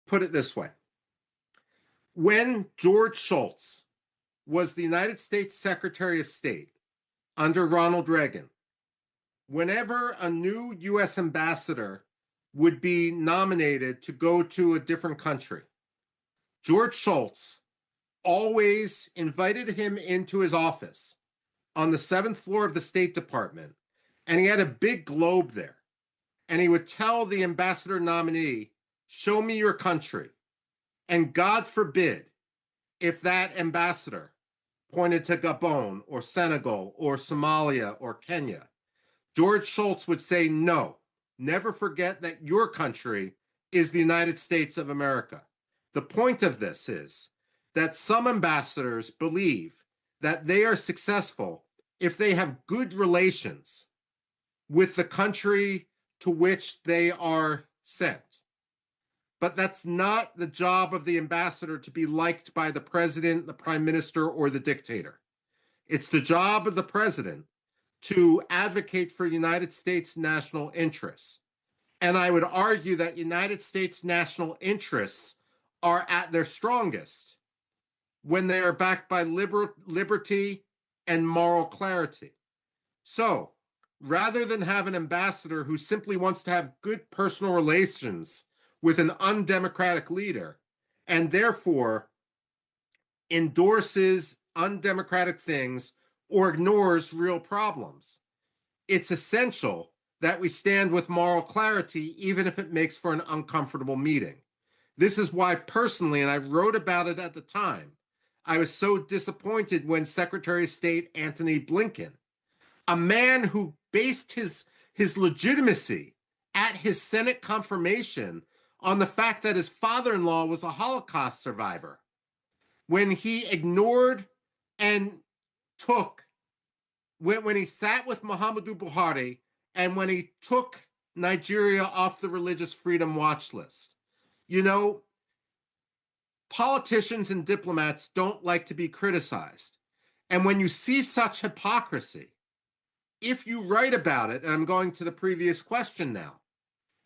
put it this way. When George Shultz was the United States Secretary of State under Ronald Reagan, whenever a new U.S. ambassador would be nominated to go to a different country, George Shultz always invited him into his office on the 7th floor of the State Department, and he had a big globe there. And he would tell the ambassador nominee, show me your country. And God forbid if that ambassador pointed to Gabon or Senegal or Somalia or Kenya, George Shultz would say, no, never forget that your country is the United States of America. The point of this is that some ambassadors believe that they are successful if they have good relations with the country to which they are sent. But that's not the job of the ambassador to be liked by the president, the prime minister, or the dictator. It's the job of the president to advocate for United States national interests. And I would argue that United States national interests are at their strongest when they are backed by liberty and moral clarity. So rather than have an ambassador who simply wants to have good personal relations with an undemocratic leader and therefore endorses undemocratic things or ignores real problems, it's essential that we stand with moral clarity, even if it makes for an uncomfortable meeting. This is why personally, and I wrote about it at the time, I was so disappointed when Secretary of State Antony Blinken, a man who based his legitimacy at his Senate confirmation on the fact that his father-in-law was a Holocaust survivor, when he ignored and took, when he sat with Muhammadu Buhari and when he took Nigeria off the religious freedom watch list. You know, politicians and diplomats don't like to be criticized. And when you see such hypocrisy, if you write about it, and I'm going to the previous question now,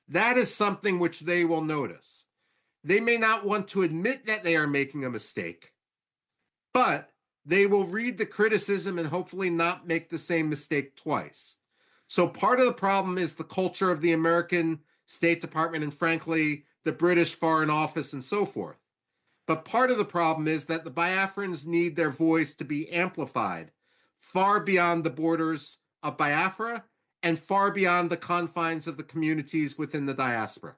that is something which they will notice. They may not want to admit that they are making a mistake, but they will read the criticism and hopefully not make the same mistake twice. So part of the problem is the culture of the American State Department and frankly, the British Foreign Office and so forth. But part of the problem is that the Biafrans need their voice to be amplified far beyond the borders of Biafra and far beyond the confines of the communities within the diaspora.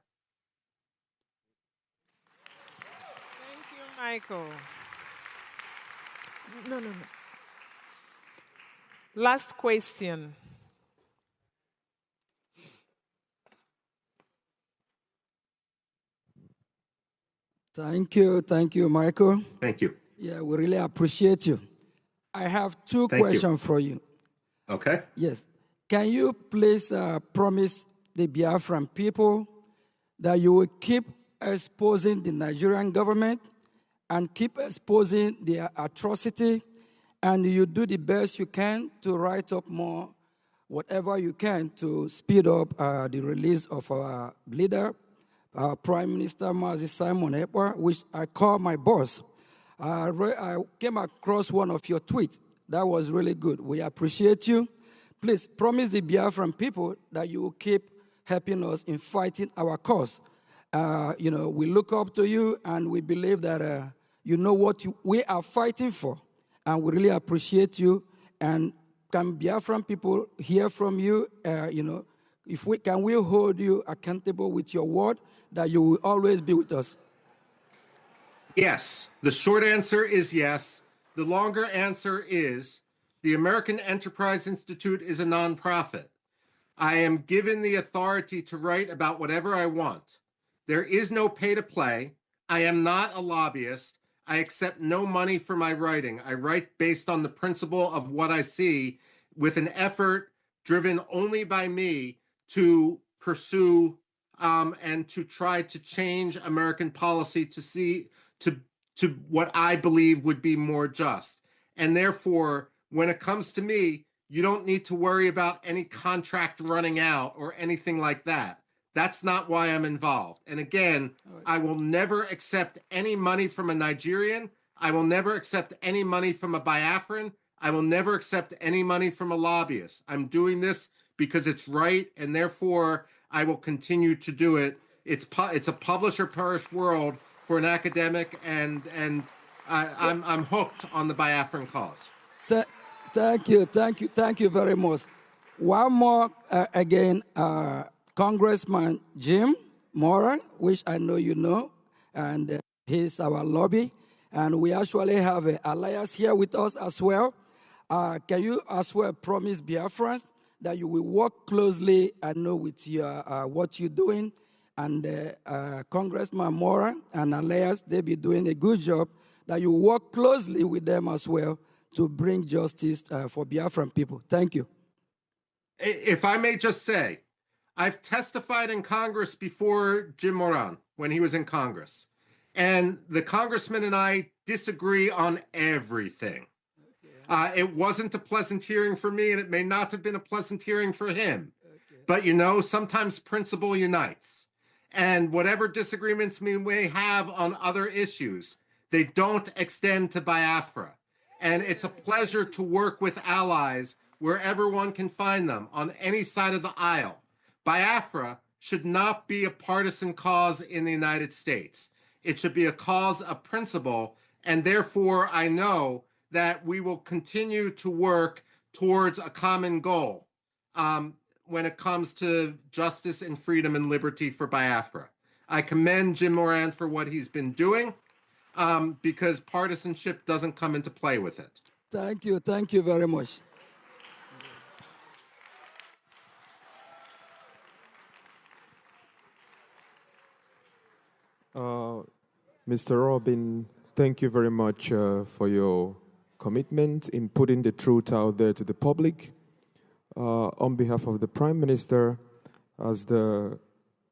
Thank you, Michael. No. Last question. Thank you, Michael. Thank you. Yeah, we really appreciate you. I have two questions for you. Okay. Yes. Can you please promise the Biafran people that you will keep exposing the Nigerian government and keep exposing the atrocity, and you do the best you can to write up more, whatever you can, to speed up the release of our leader, Prime Minister Mazi Simon Ekpa, which I call my boss. I came across one of your tweets. That was really good. We appreciate you. Please promise the Biafran people that you will keep helping us in fighting our cause. We look up to you, and we believe that you know what we are fighting for, and we really appreciate you. And can Biafran people hear from you? If we can, we hold you accountable with your word that you will always be with us. Yes. The short answer is yes. The longer answer is the American Enterprise Institute is a nonprofit. I am given the authority to write about whatever I want. There is no pay to play. I am not a lobbyist. I accept no money for my writing. I write based on the principle of what I see, with an effort driven only by me to pursue and to try to change American policy to what I believe would be more just. And therefore, when it comes to me, you don't need to worry about any contract running out or anything like that. That's not why I'm involved. And again, I will never accept any money from a Nigerian. I will never accept any money from a Biafran. I will never accept any money from a lobbyist. I'm doing this because it's right, and therefore I will continue to do it. It's a publish or perish world for an academic, and I'm hooked on the Biafran cause. Thank you very much. One more again, Congressman Jim Moran, which I know you know, and he's our lobby, and we actually have an alliance here with us as well. Can you as well promise Biafrans that you will work closely, I know, with your, what you're doing, and Congressman Moran and alliance, they'll be doing a good job, that you work closely with them as well to bring justice for Biafran people. Thank you. If I may just say, I've testified in Congress before Jim Moran when he was in Congress. And the congressman and I disagree on everything. It wasn't a pleasant hearing for me, and it may not have been a pleasant hearing for him. But, you know, sometimes principle unites. And whatever disagreements we may have on other issues, they don't extend to Biafra. And it's a pleasure to work with allies wherever one can find them, on any side of the aisle. Biafra should not be a partisan cause in the United States. It should be a cause of principle, and therefore I know that we will continue to work towards a common goal when it comes to justice and freedom and liberty for Biafra. I commend Jim Moran for what he's been doing, because partisanship doesn't come into play with it. Thank you very much. Mr. Robin, thank you very much for your commitment in putting the truth out there to the public. On behalf of the Prime Minister, as the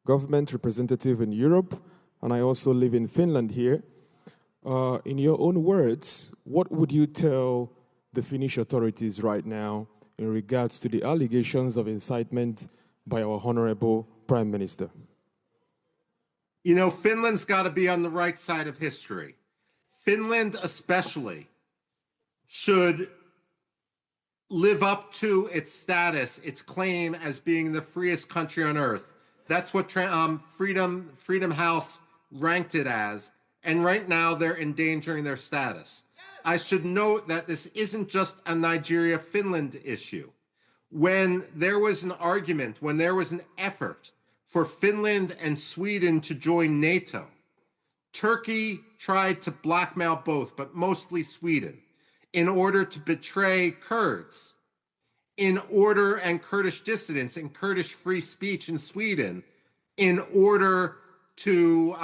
government representative in Europe, and I also live in Finland here, in your own words, what would you tell the Finnish authorities right now in regards to the allegations of incitement by our Honorable Prime Minister? You know, Finland's got to be on the right side of history. Finland especially should live up to its status, its claim as being the freest country on earth. That's what Freedom House ranked it as. And right now they're endangering their status. I should note that this isn't just a Nigeria-Finland issue. When there was an argument, when there was an effort for Finland and Sweden to join NATO, Turkey tried to blackmail both, but mostly Sweden, in order to betray Kurds, and Kurdish dissidents and Kurdish free speech in Sweden, in order to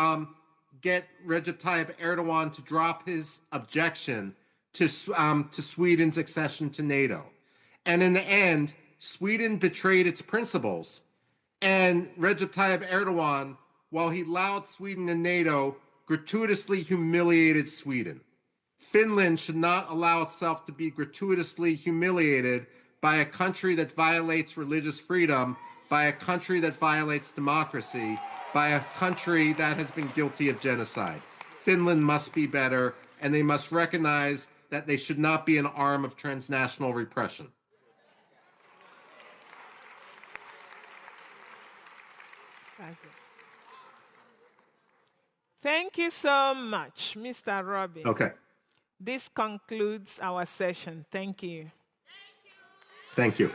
get Recep Tayyip Erdogan to drop his objection to Sweden's accession to NATO. And in the end, Sweden betrayed its principles. And Recep Tayyip Erdogan, while he allowed Sweden in NATO, gratuitously humiliated Sweden. Finland should not allow itself to be gratuitously humiliated by a country that violates religious freedom, by a country that violates democracy, by a country that has been guilty of genocide. Finland must be better, and they must recognize that they should not be an arm of transnational repression. Thank you so much, Mr. Robin. Okay. This concludes our session. Thank you. Thank you.